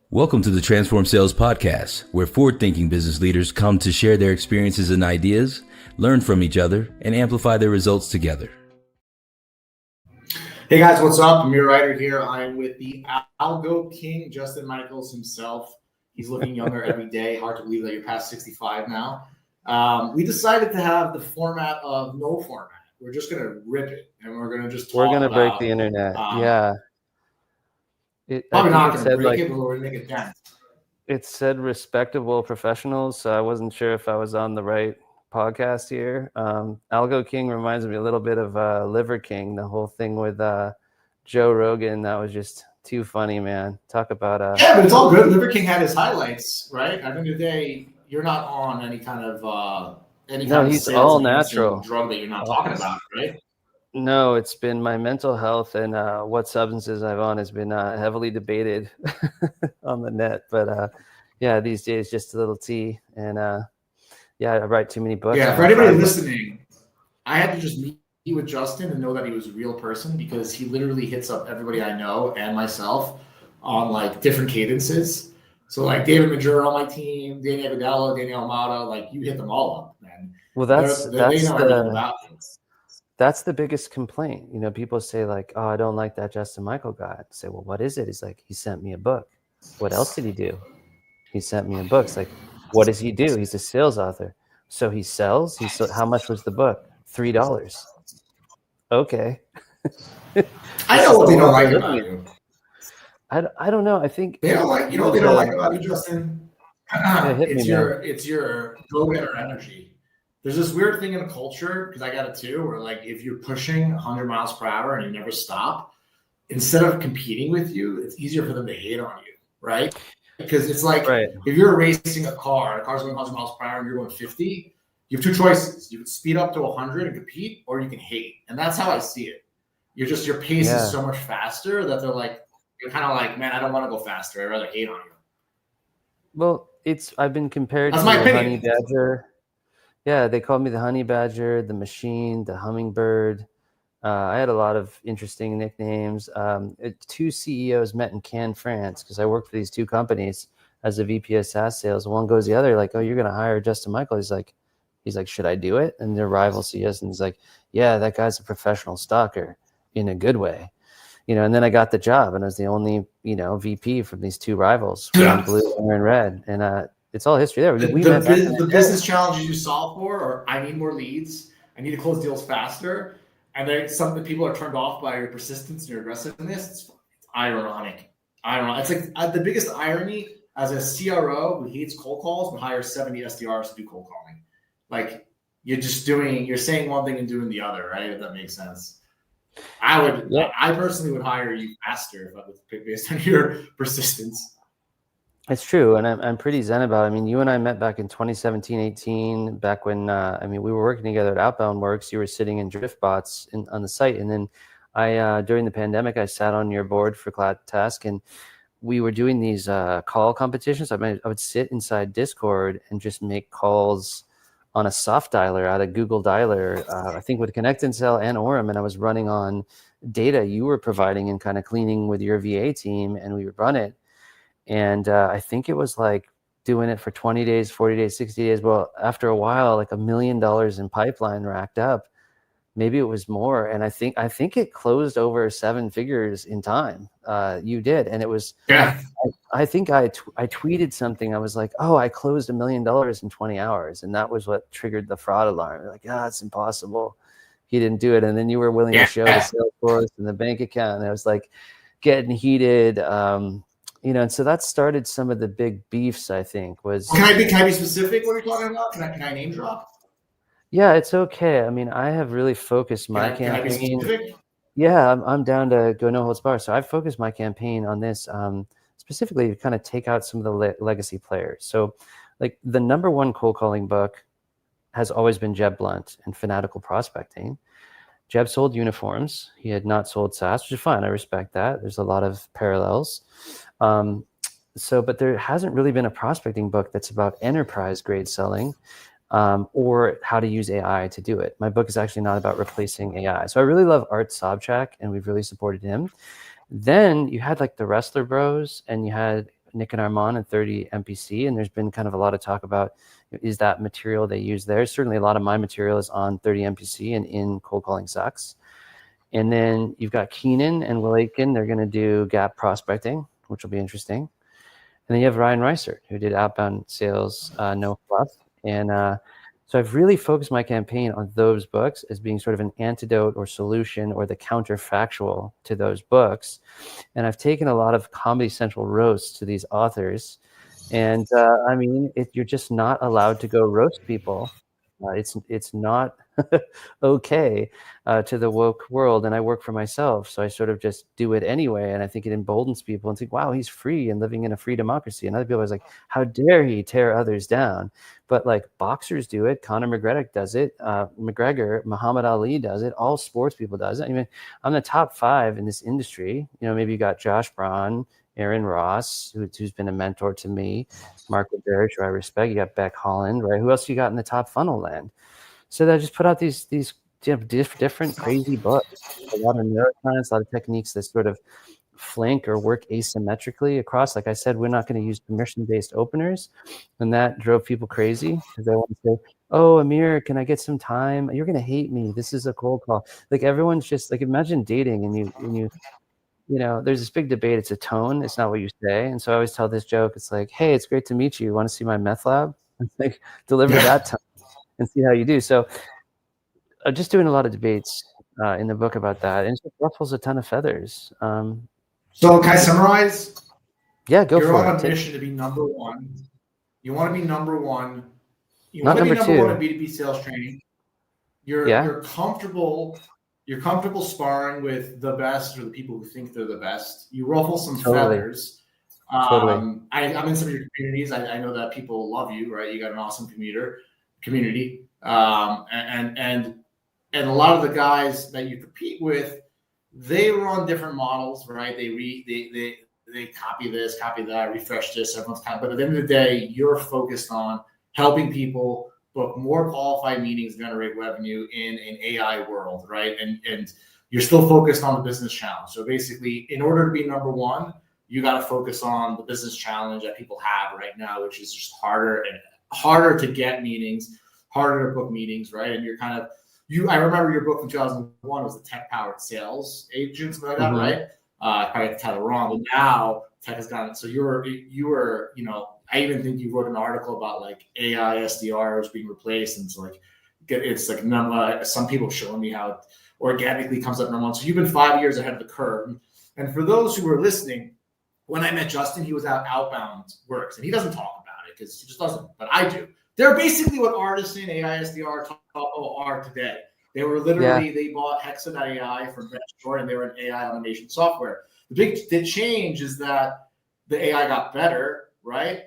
Welcome to the Transform Sales Podcast, where forward-thinking business leaders come to share their experiences and ideas, learn from each other, and amplify their results together. Hey guys, what's up? Amir Reiter here. I'm with the Algo King, Justin Michaels himself. He's looking younger every day. Hard to believe that you're past 65 now. We decided to have the format of no format. We're just going to rip it, and we're going to just talk We're going to break about, the internet. Yeah. Probably not going to break it, but we're going to make it dent. It said respectable professionals, so I wasn't sure if I was on the right podcast here. Algo King reminds me a little bit of Liver King, the whole thing with Joe Rogan. That was just too funny, man. Talk about yeah, but it's all good. Liver King had his highlights, right? At the end of the day, you're not on any kind of he's all natural drug that you're not talking about, right? No, it's been my mental health and what substances I'm on has been heavily debated on the net. But yeah, these days just a little tea, and yeah, I write too many books. Yeah, for anybody listening, I had to just meet with Justin and know that he was a real person, because he literally hits up everybody I know and myself on like different cadences. So like David Majura on my team, Daniel Vidal, Daniel Almada, like you hit them all up, man. Well, they know everything about things. That's the biggest complaint. You know, people say like, oh, I don't like that Justin Michael guy. I say, well, what is it? He's like, he sent me a book. What else did he do? He sent me a book. It's like, what does he do? He's a sales author. So he sells. How much was the book? $3. Okay. I know what they don't like about you. I don't know. I think they don't like, you know what they don't like about you, Justin? It's your go-getter energy. There's this weird thing in the culture, because I got it too, where like if you're pushing 100 miles per hour and you never stop, instead of competing with you, it's easier for them to hate on you, right? Because it's like if you're racing a car, the car's going 100 miles per hour and you're going 50, you have two choices. You can speed up to 100 and compete, or you can hate. And that's how I see it. Your pace is so much faster that you're kind of like, man, I don't want to go faster. I'd rather hate on you. Well, I've been compared to the honey badger. Yeah, they called me the honey badger, the machine, the hummingbird. I had a lot of interesting nicknames. Two CEOs met in Cannes, France, because I worked for these two companies as a VP of SaaS sales. One goes to the other, like, oh, you're going to hire Justin Michael. He's like, should I do it? And their rival CEOs, and he's like, yeah, that guy's a professional stalker in a good way. You know, and then I got the job, and I was the only, VP from these two rivals. We're in blue, we're in red. And it's all history there. The business challenges you solve for, or I need more leads, I need to close deals faster, and then some of the people are turned off by your persistence and your aggressiveness. It's ironic. It's like the biggest irony as a CRO who hates cold calls but hires 70 SDRs to do cold calling. Like you're saying one thing and doing the other, right? If that makes sense. I personally would hire you faster if I was based on your persistence. It's true, and I'm pretty zen about it. I mean, you and I met back in 2017, 18, back when, we were working together at Outbound Works. You were sitting in DriftBots on the site, and then during the pandemic, I sat on your board for Cloud Task, and we were doing these call competitions. I would sit inside Discord and just make calls on a soft dialer out of Google Dialer, I think with Connect and Sell and Orem, and I was running on data you were providing and kind of cleaning with your VA team, and we would run it. And I think it was like doing it for 20 days, 40 days, 60 days. Well, after a while, like $1 million in pipeline racked up. Maybe it was more. And I think it closed over 7 figures in time. You did. And it was, I think I tweeted something. I was like, oh, I closed $1 million in 20 hours. And that was what triggered the fraud alarm. Like, it's impossible. He didn't do it. And then you were willing to show the Salesforce and the bank account. And I was like getting heated. And so that started some of the big beefs, I think, was... Can I be specific what you're talking about? Can I name drop? Yeah, it's okay. I mean, I have really focused my campaign... Can I be specific? Yeah, I'm down to go no holds barred. So I've focused my campaign on this specifically to kind of take out some of the legacy players. So like the number one cold calling book has always been Jeb Blunt and Fanatical Prospecting. Jeb sold uniforms. He had not sold SaaS, which is fine. I respect that. There's a lot of parallels. But there hasn't really been a prospecting book that's about enterprise grade selling or how to use AI to do it. My book is actually not about replacing AI. So I really love Art Sobchak, and we've really supported him. Then you had like the Wrestler Bros, and you had Nick and Armand and 30 MPC. And there's been kind of a lot of talk about, is that material they use there? Certainly a lot of my material is on 30 MPC and in Cold Calling Sucks. And then you've got Keenan and Will Aitken. They're going to do gap prospecting, which will be interesting. And then you have Ryan Reiter, who did outbound sales, no fluff. And so I've really focused my campaign on those books as being sort of an antidote or solution or the counterfactual to those books. And I've taken a lot of Comedy Central roasts to these authors. And I mean, you're just not allowed to go roast people. It's not okay to the woke world. And I work for myself, so I sort of just do it anyway. And I think it emboldens people and think, wow, he's free and living in a free democracy. And other people are like, how dare he tear others down? But like boxers do it. Conor McGregor does it. Muhammad Ali does it. All sports people does it. I mean, I'm the top 5 in this industry. You know, maybe you got Josh Braun, Aaron Ross, who's been a mentor to me, Mark Lederick, who I respect. You got Beck Holland, right? Who else you got in the top funnel land? So they just put out these different crazy books. A lot of neuroscience, a lot of techniques that sort of flank or work asymmetrically across. Like I said, we're not going to use permission-based openers, and that drove people crazy because they want to say, "Oh, Amir, can I get some time? You're going to hate me. This is a cold call." Like everyone's just like, imagine dating and you know, there's this big debate. It's a tone. It's not what you say. And so I always tell this joke. It's like, hey, it's great to meet you. Want to see my meth lab? It's like, deliver that tone and see how you do. So I'm just doing a lot of debates in the book about that. And it just ruffles a ton of feathers. So can I summarize? Yeah, go for it. You're on a mission to be number one. You want to be number one. You Not want to be number number one two. in B2B sales training. You're comfortable. You're comfortable sparring with the best or the people who think they're the best. You ruffle some feathers. Totally. I'm in some of your communities. I know that people love you, right? You got an awesome community. And a lot of the guys that you compete with, they run different models, right? They copy this, copy that, refresh this, everyone's kind of, but at the end of the day, you're focused on helping people book more qualified meetings, generate revenue in an AI world, right? And you're still focused on the business challenge. So basically, in order to be number one, you got to focus on the business challenge that people have right now, which is just harder to get meetings, harder to book meetings, right? And you're kind of, I remember your book from 2001 was the tech-powered sales agent, something like that, right? I probably have to tell it wrong, but now tech has gotten, so you were, you know, I even think you wrote an article about like AI SDRs being replaced, and it's like some people showing me how it organically comes up number one. So you've been 5 years ahead of the curve. And for those who are listening, when I met Justin, he was outbound works, and he doesn't talk about it because he just doesn't, but I do. They're basically what Artisan, AI SDR, are today. They were literally, they bought Hexa.ai from Brett Short, and they were an AI automation software. The change is that the AI got better, right?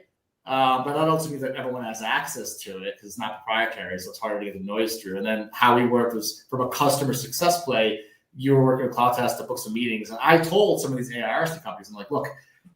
But that also means that everyone has access to it because it's not proprietary, so it's harder to get the noise through. And then how we worked was from a customer success play. You were working with CloudTest to book some meetings, and I told some of these AI RST companies, I'm like, look,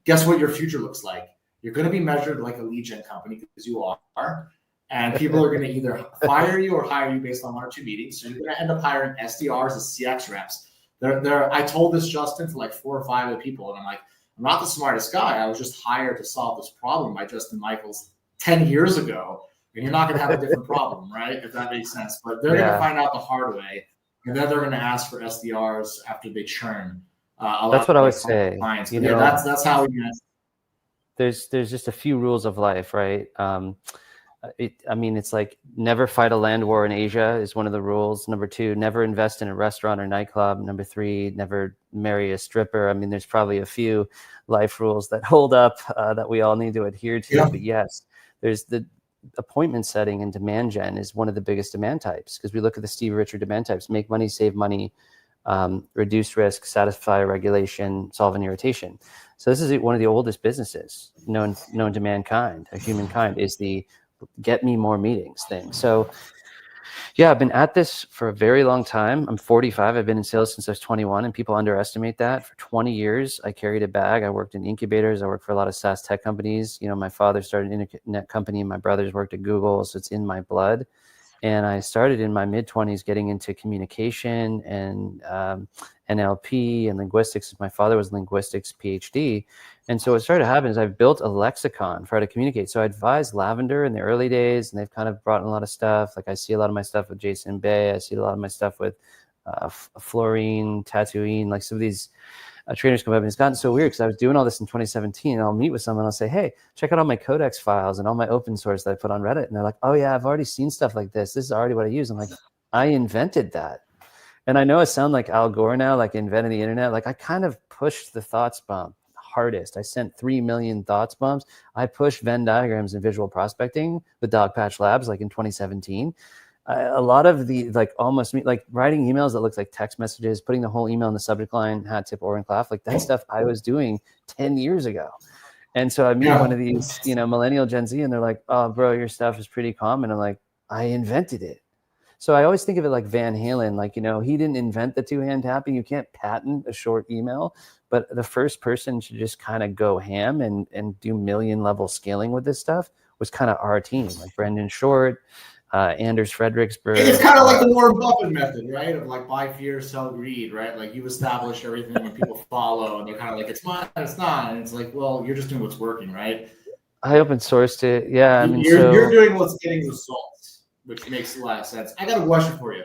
guess what your future looks like? You're going to be measured like a lead gen company because you are. And people are going to either fire you or hire you based on 1 or 2 meetings. So you're going to end up hiring SDRs as CX reps. I told this, Justin, to like 4 or 5 other people. And I'm like, I'm not the smartest guy. I was just hired to solve this problem by Justin Michaels 10 years ago. And you're not going to have a different problem, right? If that makes sense. But they're going to find out the hard way. And then they're going to ask for SDRs after they churn. That's what I would say. You know, that's how we There's just a few rules of life, right? It's like never fight a land war in Asia is one of the rules. Number 2, never invest in a restaurant or nightclub. Number 3, never marry a stripper. I mean, there's probably a few life rules that hold up that we all need to adhere to. Yeah. But yes, there's the appointment setting and demand gen is one of the biggest demand types because we look at the Steve Richard demand types: make money, save money, reduce risk, satisfy regulation, solve an irritation. So this is one of the oldest businesses known to mankind, humankind, is the get me more meetings thing. So yeah, I've been at this for a very long time. I'm 45. I've been in sales since I was 21, and people underestimate that. For 20 years, I carried a bag. I worked in incubators. I worked for a lot of SaaS tech companies. You know, my father started an internet company. My brothers worked at Google, so it's in my blood. And I started in my mid-20s getting into communication and NLP and linguistics. My father was linguistics PhD. And so what started to happen is I've built a lexicon for how to communicate. So I advised Lavender in the early days, and they've kind of brought in a lot of stuff. Like I see a lot of my stuff with Jason Bay. I see a lot of my stuff with Fluorine, Tatooine, like some of these trainers come up, and it's gotten so weird because I was doing all this in 2017, and I'll meet with someone, I'll say, hey, check out all my codex files and all my open source that I put on Reddit. And they're like, oh yeah, I've already seen stuff like this. This is already what I use. I'm like, I invented that. And I know I sound like Al Gore now, like invented the internet. Like I kind of pushed the thoughts bomb hardest. I sent 3 million thoughts bombs. I pushed Venn diagrams and visual prospecting with Dogpatch Labs like in 2017. A lot of the almost like writing emails that looks like text messages, putting the whole email in the subject line, hat tip or in class, like that stuff I was doing 10 years ago. And so I meet one of these, millennial Gen Z, and they're like, oh bro, your stuff is pretty common. I'm like, I invented it. So I always think of it like Van Halen, like, he didn't invent the two-hand tapping. You can't patent a short email, but the first person to just kind of go ham and do million level scaling with this stuff was kind of our team, like Brendan Short, Anders Fredericksberg. It's kind of like the Warren Buffett method, right? Of like buy fear, sell greed, right? Like you establish everything and people follow, and they're kind of like, it's mine, it's not. And it's like, well, you're just doing what's working, right? I open sourced it. Yeah. You're doing what's getting results, which makes a lot of sense. I got a question for you.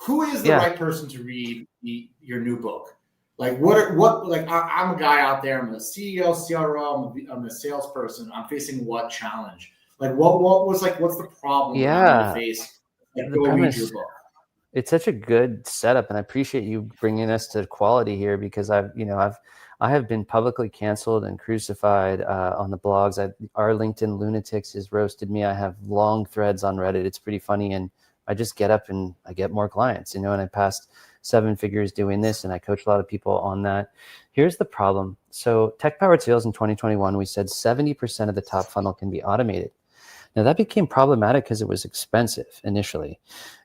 Who is the right person to read your new book? Like I'm a guy out there. I'm a CEO, CRO. I'm a salesperson. I'm facing what challenge? Like what's the problem that you face? Like, go read your book. It's such a good setup, and I appreciate you bringing us to quality here, because I have been publicly canceled and crucified on the blogs. Our LinkedIn lunatics has roasted me. I have long threads on Reddit. It's pretty funny, and I just get up and I get more clients, and I passed 7 figures doing this, and I coach a lot of people on that. Here's the problem. So tech-powered sales in 2021, we said 70% of the top funnel can be automated. Now that became problematic because it was expensive initially.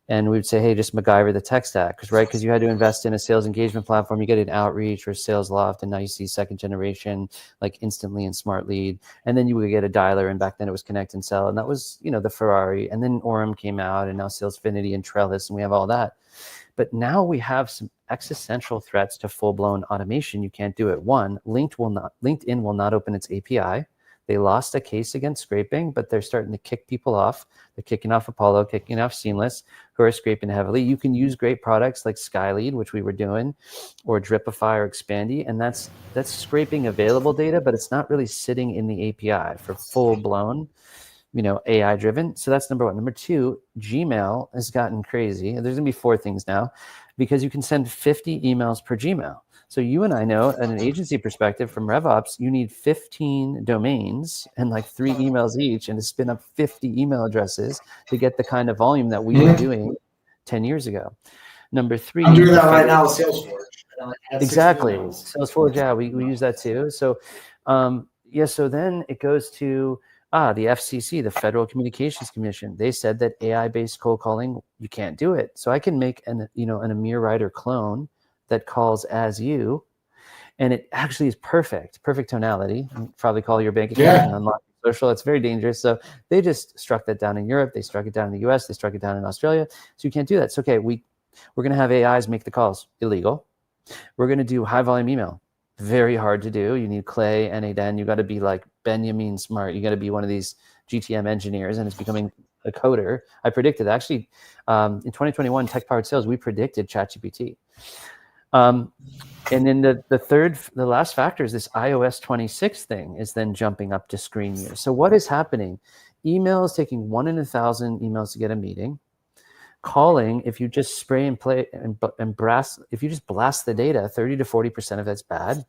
And we would say, hey, just MacGyver the tech stack, because you had to invest in a sales engagement platform. You get an Outreach or Sales Loft, and now you see second generation, like Instantly and Smart Lead. And then you would get a dialer, and back then it was Connect and Sell, and that was, the Ferrari. And then Orem came out, and now Salesfinity and Trellis, and we have all that. But now we have some existential threats to full-blown automation. You can't do it. One, LinkedIn will not open its API. They lost a case against scraping, but they're starting to kick people off. They're kicking off Apollo, kicking off Seamless, who are scraping heavily. You can use great products like Skylead, which we were doing, or Dripify or Expandy, and that's scraping available data, but it's not really sitting in the API for full-blown, AI driven. So that's number one. Number two, Gmail has gotten crazy. There's gonna be 4 things now, because you can send 50 emails per Gmail. So you and I know, at an agency perspective from RevOps, you need 15 domains and like 3 emails each, and to spin up 50 email addresses to get the kind of volume that we were doing 10 years ago. Number 3, I'm doing that right now with Salesforce. Exactly. Salesforce, yeah, we use that too. So, so then it goes to the FCC, the Federal Communications Commission. They said that AI-based cold calling, you can't do it. So I can make an Amir Reiter clone that calls as you, and it actually is perfect tonality. You probably call your bank account and unlock social. It's very dangerous. So they just struck that down in Europe. They struck it down in the US. They struck it down in Australia. So you can't do that. It's okay. We're going to have AIs make the calls. Illegal. We're going to do high volume email. Very hard to do. You need Clay, NADN. You got to be like Benjamin Smart. You got to be one of these GTM engineers, and it's becoming a coder. I predicted actually in 2021 tech powered sales, we predicted ChatGPT. And then the last factor is this iOS 26 thing is then jumping up to screen use. So what is happening? Email is taking 1 in 1,000 emails to get a meeting. Calling, if you just spray and play and if you just blast the data, 30 to 40% of that's bad.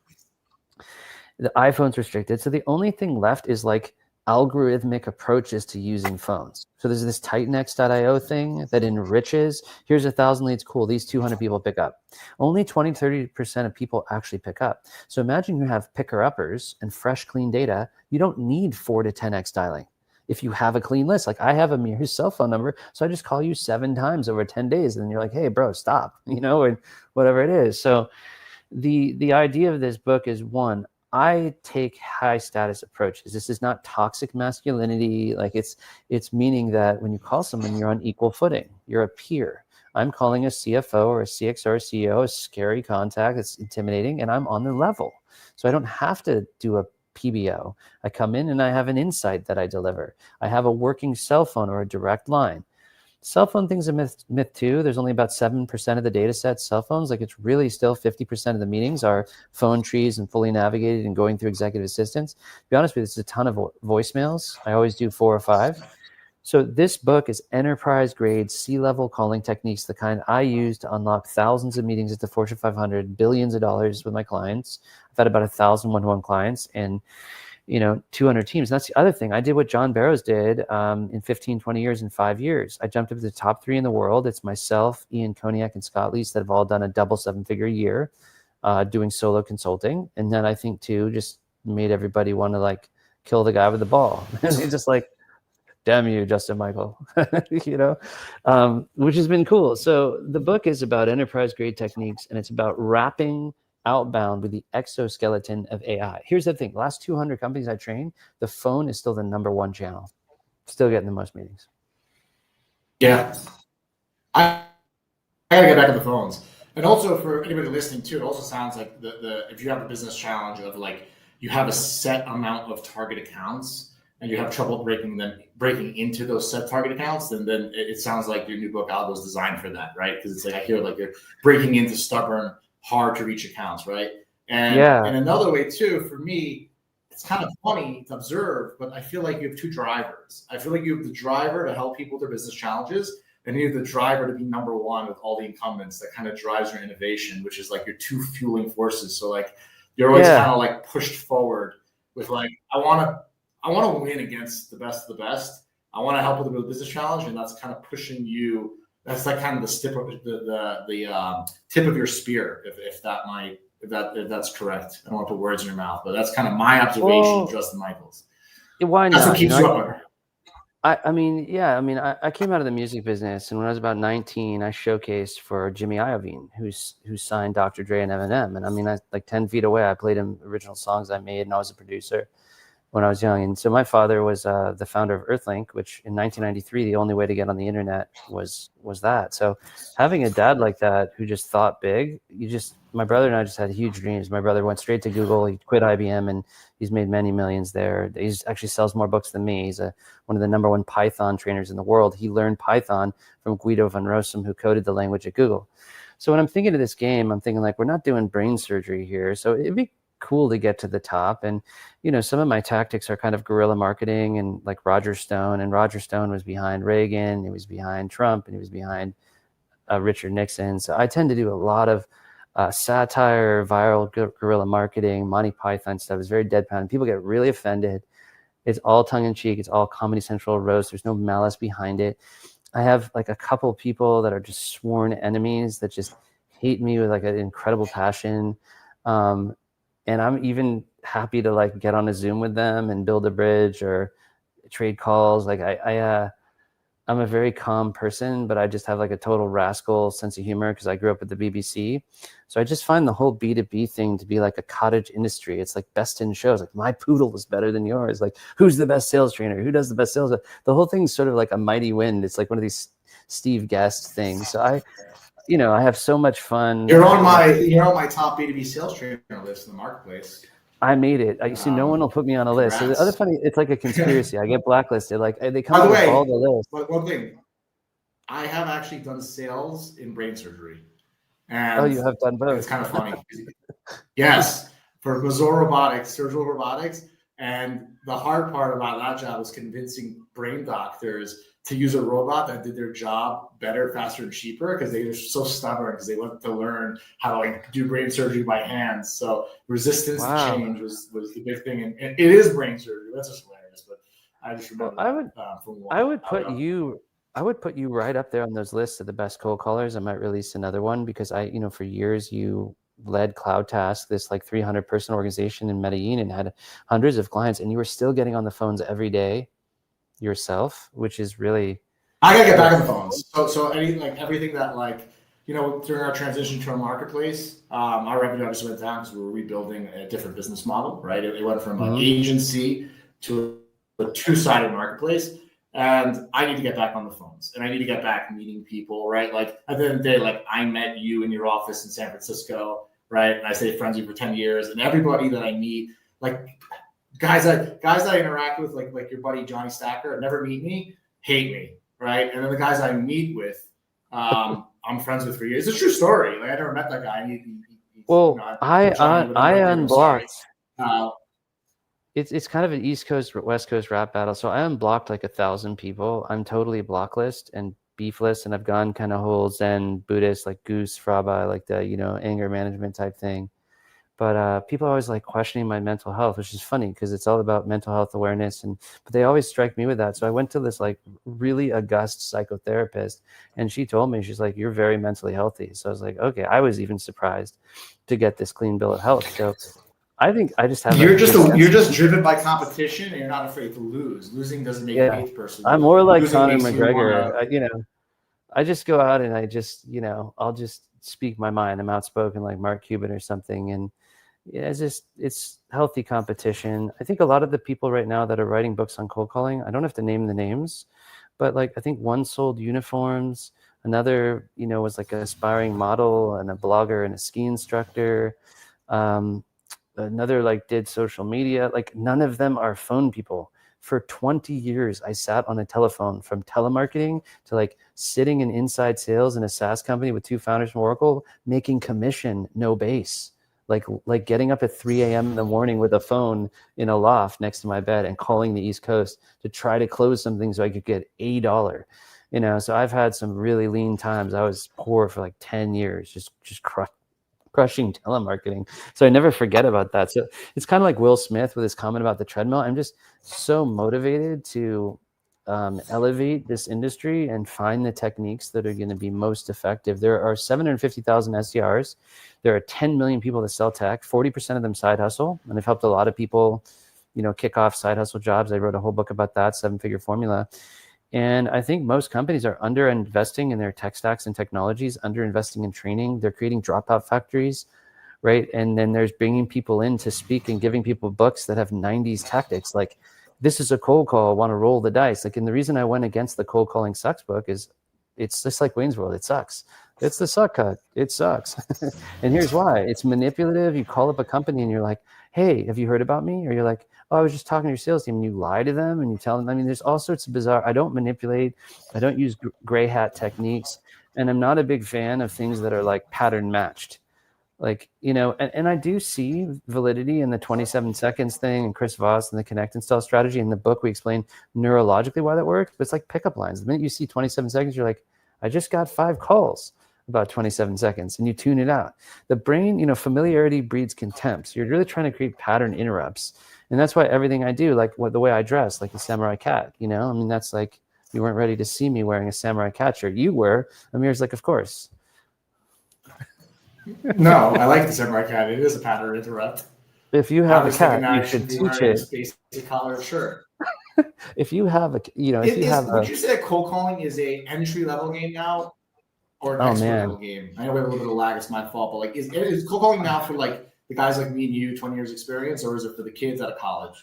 The iPhone's restricted. So the only thing left is like algorithmic approaches to using phones. So there's this Titanx.io thing that enriches. Here's 1,000 leads. Cool. These 200 people pick up. Only 20-30% of people actually pick up. So imagine you have picker-uppers and fresh, clean data. You don't need 4 to 10x dialing. If you have a clean list, like I have Amir's cell phone number, so I just call you 7 times over 10 days, and then you're like, hey, bro, stop, and whatever it is. So the idea of this book is, one, I take high status approaches. This is not toxic masculinity. Like it's meaning that when you call someone, you're on equal footing. You're a peer. I'm calling a CFO or a CXO or CEO a scary contact. It's intimidating, and I'm on the level. So I don't have to do a PBO. I come in and I have an insight that I deliver. I have a working cell phone or a direct line. Cell phone thing's a myth too. There's only about 7% of the data set cell phones. Like it's really still 50% of the meetings are phone trees and fully navigated and going through executive assistants. To be honest with you, it's a ton of voicemails. I always do 4 or 5. So this book is enterprise grade C-level calling techniques, the kind I use to unlock thousands of meetings at the Fortune 500, billions of dollars with my clients. I've had about 1,000 one-to-one clients and 200 teams. And that's the other thing. I did what John Barrows did in 15, 20 years, in 5 years. I jumped up to the top 3 in the world. It's myself, Ian Koniak, and Scott Leese that have all done a double 7-figure year doing solo consulting. And then I think too, just made everybody want to like kill the guy with the ball. And they just like, damn you, Justin Michael, which has been cool. So the book is about enterprise grade techniques, and it's about wrapping outbound with the exoskeleton of AI. Here's the thing. The last 200 companies I trained, the phone is still the number 1 channel. Still getting the most meetings. Yeah. I gotta get back to the phones. And also for anybody listening too, it also sounds like the if you have a business challenge of like you have a set amount of target accounts and you have trouble breaking into those set target accounts, then it sounds like your new book Algo is designed for that, right? Because it's like I hear like you're breaking into stubborn, hard to reach accounts, right? And another way too, for me, it's kind of funny to observe, but I feel like you have 2 drivers. I feel like you have the driver to help people with their business challenges, and you have the driver to be number 1 with all the incumbents that kind of drives your innovation, which is like your 2 fueling forces. So like you're always kind of like pushed forward with like, I want to win against the best of the best. I want to help with the business challenge, and that's kind of pushing you. That's like kind of the tip of your spear, if that's correct. I don't want to put words in your mouth, but that's kind of my observation of Justin Michaels. Why not? That's what keeps you up. I came out of the music business, and when I was about 19, I showcased for Jimmy Iovine, who signed Dr. Dre and Eminem. And I mean, I like 10 feet away, I played him original songs I made, and I was a producer when I was young. And so my father was the founder of Earthlink, which in 1993, the only way to get on the internet was that. So having a dad like that who just thought big, my brother and I just had huge dreams. My brother went straight to Google. He quit IBM, and he's made many millions there. He actually sells more books than me. He's one of the number 1 Python trainers in the world. He learned Python from Guido van Rossum, who coded the language at Google. So when I'm thinking of this game, I'm thinking like, we're not doing brain surgery here. So it'd be cool to get to the top. And some of my tactics are kind of guerrilla marketing, and like Roger Stone was behind Reagan, he was behind Trump, and he was behind Richard Nixon. So I tend to do a lot of satire, viral guerrilla marketing. Monty Python stuff is very deadpan. People get really offended. It's all tongue-in-cheek. It's all Comedy Central roast. There's no malice behind it. I have like a couple people that are just sworn enemies that just hate me with like an incredible passion. And I'm even happy to like get on a Zoom with them and build a bridge or trade calls. Like I'm a very calm person, but I just have like a total rascal sense of humor because I grew up at the BBC. So I just find the whole B2B thing to be like a cottage industry. It's like best in shows. Like my poodle is better than yours. Like who's the best sales trainer? Who does the best sales? The whole thing's sort of like a mighty wind. It's like one of these Steve Guest things. So I have so much fun. You're on my top B2B sales trainer list in the marketplace. I made it. You see, no one will put me on a list. So the other funny, it's like a conspiracy. I get blacklisted. Like they come up with all the lists. But one thing, I have actually done sales in brain surgery. And you have done both. It's kind of funny. Yes, for Mazor Robotics, surgical robotics. And the hard part about that job was convincing brain doctors to use a robot that did their job better, faster, and cheaper because they were so stubborn because they wanted to learn how to like do brain surgery by hand. So resistance to change was the big thing, and it is brain surgery. That's just hilarious. But I just remember. I would put you right up there on those lists of the best cold callers. I might release another one because for years you led Cloud Task, this like 300-person organization in Medellin, and had hundreds of clients, and you were still getting on the phones every day yourself, which is really. I gotta get back on the phones. So everything that like during our transition to our marketplace, our revenue obviously went down because we were rebuilding a different business model, right? It went from an agency to a two-sided marketplace. And I need to get back on the phones, and I need to get back meeting people, right? Like at the end of the day, like I met you in your office in San Francisco, right? And I stayed friends with you for 10 years, and everybody that I meet, like guys that I interact with, like your buddy Johnny Stacker, never meet me, hate me, right? And then the guys I meet with, I'm friends with for years. It's a true story. Like I never met that guy. I unblocked. It's kind of an East Coast, West Coast rap battle. So I unblocked like 1,000 people. I'm totally blocklist and beefless, and I've gone kind of whole Zen Buddhist, like Goose, Fraba, like the, anger management type thing. But people are always like questioning my mental health, which is funny because it's all about mental health awareness. But they always strike me with that. So I went to this like really august psychotherapist, and she told me, she's like, you're very mentally healthy. So I was like, okay, I was even surprised to get this clean bill of health. So I think I just have. You're just driven by competition, and you're not afraid to lose. Losing doesn't make an eighth person. I'm more like Conor McGregor. I just go out and I just, I'll just speak my mind. I'm outspoken like Mark Cuban or something, and it's healthy competition. I think a lot of the people right now that are writing books on cold calling, I don't have to name the names, but like I think one sold uniforms, another, was like an aspiring model and a blogger and a ski instructor. Another like did social media. Like none of them are phone people. For 20 years, I sat on a telephone, from telemarketing to like sitting in inside sales in a SaaS company with 2 founders from Oracle, making commission, no base. Like getting up at 3 a.m. in the morning with a phone in a loft next to my bed and calling the East Coast to try to close something so I could get $1. So I've had some really lean times. I was poor for like 10 years, just crushing telemarketing. So I never forget about that. So it's kind of like Will Smith with his comment about the treadmill. I'm just so motivated to elevate this industry and find the techniques that are going to be most effective. There are 750,000 SDRs. There are 10 million people that sell tech. 40% of them side hustle. And I've helped a lot of people, kick off side hustle jobs. I wrote a whole book about that, 7-figure formula. And I think most companies are under investing in their tech stacks and technologies, under investing in training. They're creating dropout factories, right? And then there's bringing people in to speak and giving people books that have 90s tactics. Like, this is a cold call, I want to roll the dice. Like, and the reason I went against the Cold Calling Sucks book is it's just like Wayne's World. It sucks. It's the suck cut. It sucks. And here's why. It's manipulative. You call up a company and you're like, hey, have you heard about me? Or you're like, oh, I was just talking to your sales team, and you lie to them and you tell them. I mean, there's all sorts of bizarre. I don't manipulate. I don't use gray hat techniques. And I'm not a big fan of things that are like pattern matched. Like, and I do see validity in the 27 seconds thing and Chris Voss and the connect and stall strategy. In the book, we explain neurologically why that works, but it's like pickup lines. The minute you see 27 seconds, you're like, I just got 5 calls about 27 seconds, and you tune it out. The brain, familiarity breeds contempt. So you're really trying to create pattern interrupts. And that's why everything I do, like the way I dress, like a samurai cat, I mean, that's like, you weren't ready to see me wearing a samurai cat shirt. You were. Amir's like, of course. No, I like the samurai cat. It is a pattern interrupt. If you have a cat, you should teach it. Basic collar shirt. If you have a, would you say that cold calling is a entry level game now, or an expert level game? I know we have a little bit of lag. It's my fault, but like, is cold calling now for like the guys like me and you, 20 years experience, or is it for the kids out of college?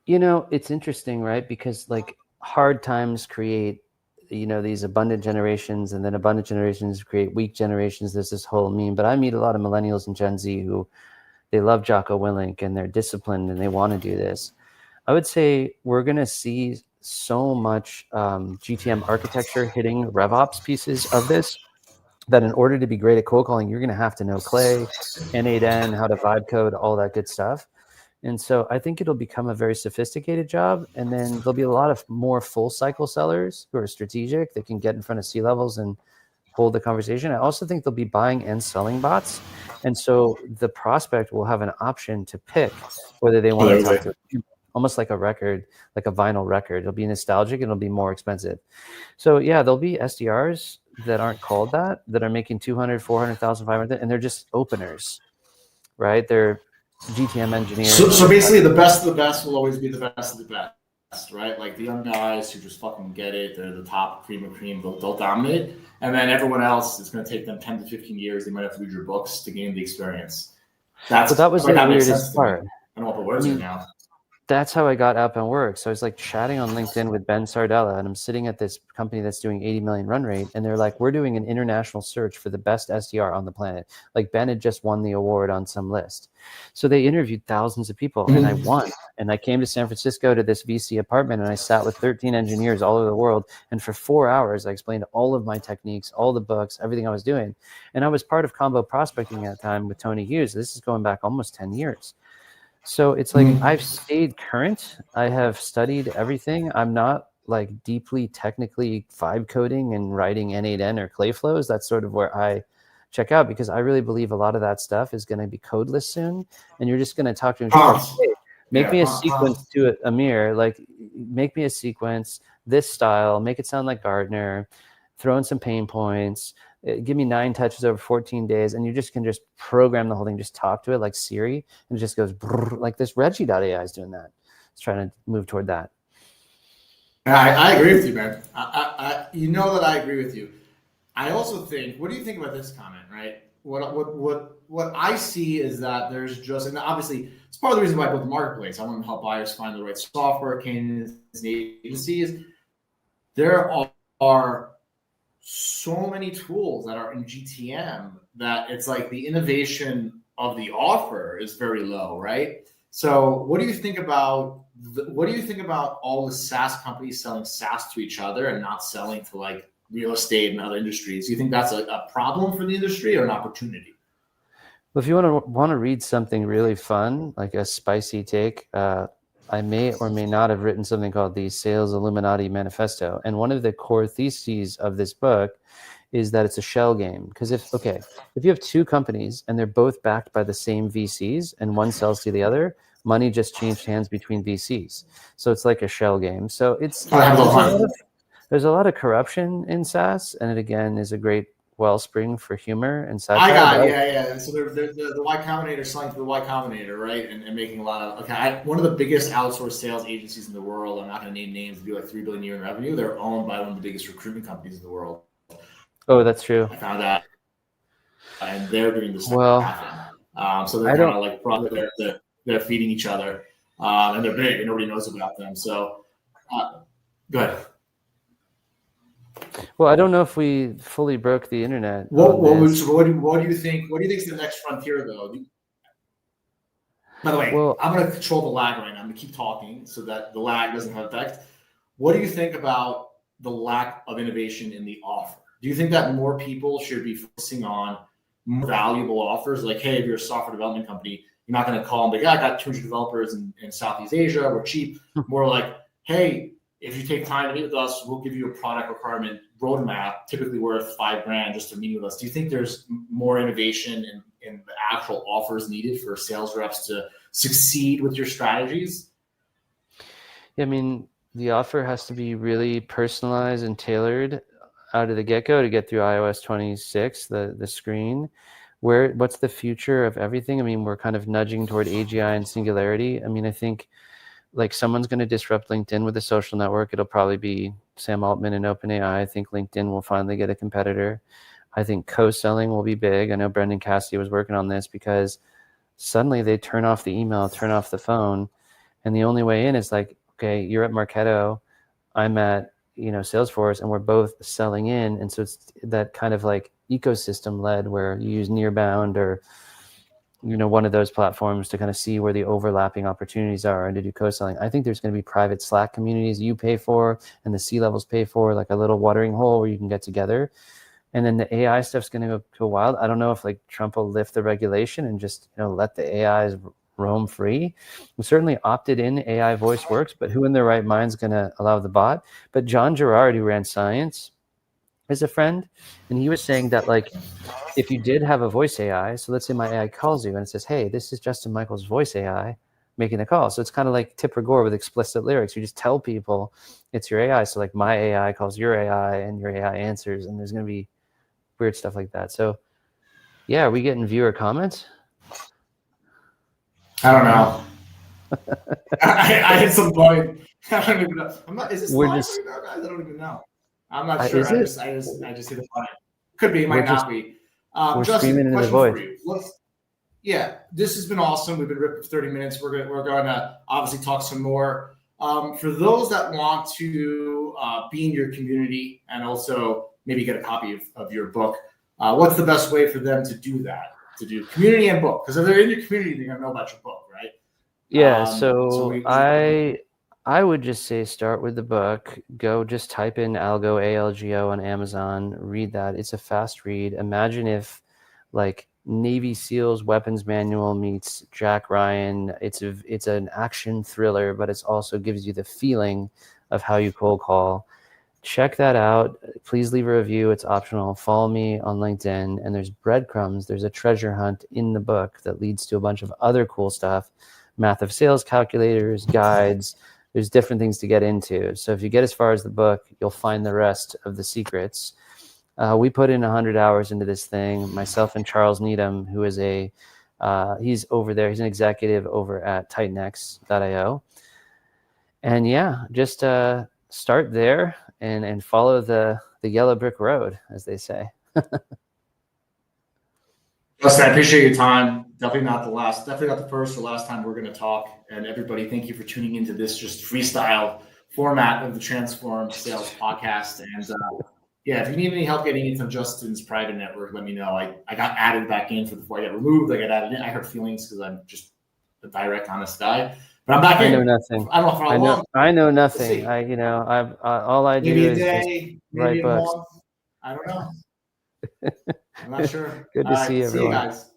It's interesting, right? Because like hard times create, these abundant generations, and then abundant generations create weak generations. There's this whole meme, but I meet a lot of millennials and Gen Z who they love Jocko Willink and they're disciplined and they want to do this. I would say we're going to see so much GTM architecture hitting RevOps pieces of this, that in order to be great at cold calling, you're going to have to know Clay, N8N, how to vibe code, all that good stuff. And so I think it'll become a very sophisticated job. And then there'll be a lot of more full cycle sellers who are strategic. They can get in front of C-levels and hold the conversation. I also think they'll be buying and selling bots. And so the prospect will have an option to pick whether they want to talk to almost like a record, like a vinyl record. It'll be nostalgic and it'll be more expensive. So yeah, there'll be SDRs that aren't called that are making 200, 400,000, 500, and they're just openers, right? They're GTM engineers. So basically the best of the best will always be the best of the best. right? Like the young guys who just fucking get it, they're the top cream of cream, they'll dominate. And then everyone else, it's going to take them 10 to 15 years. They might have to read your books to gain the experience. That was the weirdest part. I don't know what the words are now. That's how I got Outbound Work. So I was like chatting on LinkedIn with Ben Sardella, and I'm sitting at this company that's doing 80 million run rate. And they're like, we're doing an international search for the best SDR on the planet. Like Ben had just won the award on some list. So they interviewed thousands of people and I won. And I came to San Francisco to this VC apartment and I sat with 13 engineers all over the world. And for 4 hours, I explained all of my techniques, all the books, everything I was doing. And I was part of combo prospecting at that time with Tony Hughes. This is going back almost 10 years. So it's like I've stayed current. I have studied everything. I'm not like deeply technically vibe coding and writing N8N or clay flows. That's sort of where I check out, because I really believe a lot of that stuff is going to be codeless soon. And you're just going to talk to him. Hey, make me a sequence to it, Amir. Like, make me a sequence, this style, make it sound like Gardner, throw in some pain points. Give me 9 touches over 14 days, and you just can just program the whole thing. Just talk to it like Siri, and it just goes like this. Reggie.ai is doing that. It's trying to move toward that. I agree with you, man. You know that I agree with you. I also think, what do you think about this comment, right? What I see is that there's just, and obviously it's part of the reason why I built the marketplace. I want to help buyers find the right software, candidates, and agencies. There are so many tools that are in GTM that it's like the innovation of the offer is very low, right? So what do you think about all the SaaS companies selling SaaS to each other and not selling to like real estate and other industries? Do you think that's a problem for the industry or an opportunity? Well, if you want to read something really fun, like a spicy take, I may or may not have written something called the Sales Illuminati Manifesto. And one of the core theses of this book is that it's a shell game. Because if you have 2 companies and they're both backed by the same VCs and one sells to the other, money just changed hands between VCs. So it's like a shell game. So there's a lot of corruption in SaaS, and it again is a great wellspring for humor and satire. Yeah. So the Y Combinator selling to the Y Combinator, right? And making a lot of, one of the biggest outsourced sales agencies in the world, I'm not going to name names, do like $3 billion a year in revenue. They're owned by one of the biggest recruitment companies in the world. Oh, that's true. I found out. And they're doing this. Well, so they're kind of like, they're feeding each other. And they're big and nobody knows about them. So go ahead. Well, I don't know if we fully broke the internet. What do you think? What do you think is the next frontier, though? By the way, I'm going to control the lag right now. I'm going to keep talking so that the lag doesn't have effect. What do you think about the lack of innovation in the offer? Do you think that more people should be focusing on more valuable offers? Like, hey, if you're a software development company, you're not going to call them like, I got 200 developers in Southeast Asia. We're cheap. More like, hey, if you take time to meet with us, we'll give you a product requirement roadmap, typically worth $5,000 just to meet with us. Do you think there's more innovation in the actual offers needed for sales reps to succeed with your strategies? Yeah, I mean, the offer has to be really personalized and tailored out of the get-go to get through iOS 26, the screen. What's the future of everything? I mean, we're kind of nudging toward AGI and singularity. I mean, I think like someone's going to disrupt LinkedIn with a social network. It'll probably be Sam Altman and OpenAI. I think LinkedIn will finally get a competitor. I think co-selling will be big. I know Brendan Cassidy was working on this because suddenly they turn off the email, turn off the phone. And the only way in is like, okay, you're at Marketo, I'm at, Salesforce, and we're both selling in. And so it's that kind of like ecosystem led where you use Nearbound or one of those platforms to kind of see where the overlapping opportunities are and to do co-selling. I think there's going to be private Slack communities you pay for and the C-levels pay for, like a little watering hole where you can get together. And then the AI stuff's going to go wild. I don't know if like Trump will lift the regulation and just let the AIs roam free. We certainly opted in AI voice works, but who in their right mind is going to allow the bot? But John Gerard, who ran Science, is a friend, and he was saying that like if you did have a voice AI, so let's say my AI calls you and it says, hey, this is Justin Michael's voice AI making the call. So it's kind of like Tipper Gore with explicit lyrics. You just tell people it's your AI. So like my AI calls your AI and your AI answers, and there's going to be weird stuff like that. So yeah, are we getting viewer comments? I don't know. I hit some button. I don't even know. I'm not. Is this We're live just. right now, guys? I don't even know. I'm not sure. Is I it? just hit a button. Could be. It might not be. We're Justin, screaming into the question void. for you. Yeah, this has been awesome. We've been ripping for 30 minutes. We're going to obviously talk some more. For those that want to be in your community and also maybe get a copy of your book, what's the best way for them to do that? To do community and book? Because if they're in your community, they're going to know about your book, right? Yeah, I would just say start with the book. Go just type in Algo ALGO on Amazon. Read that. It's a fast read. Imagine if like Navy SEALs weapons manual meets Jack Ryan. It's an action thriller, but it also gives you the feeling of how you cold call. Check that out. Please leave a review. It's optional. Follow me on LinkedIn, and there's breadcrumbs. There's a treasure hunt in the book that leads to a bunch of other cool stuff. Math of sales calculators, guides. There's different things to get into. So if you get as far as the book, you'll find the rest of the secrets. We put in 100 hours into this thing. Myself and Charles Needham, who is he's over there. He's an executive over at TitanX.io. And yeah, just start there and follow the yellow brick road, as they say. Justin, I appreciate your time. Definitely not the first or last time we're going to talk. And everybody, thank you for tuning into this just freestyle format of the Transform Sales podcast. And yeah, if you need any help getting into Justin's private network, let me know. I got added back in before I got removed. I got added in. I hurt feelings because I'm just a direct, honest guy. But I'm back in. I know nothing. I don't know how long. I know nothing. All I do is maybe write a books. month. I don't know. I'm not sure. Good to see everyone. See you guys.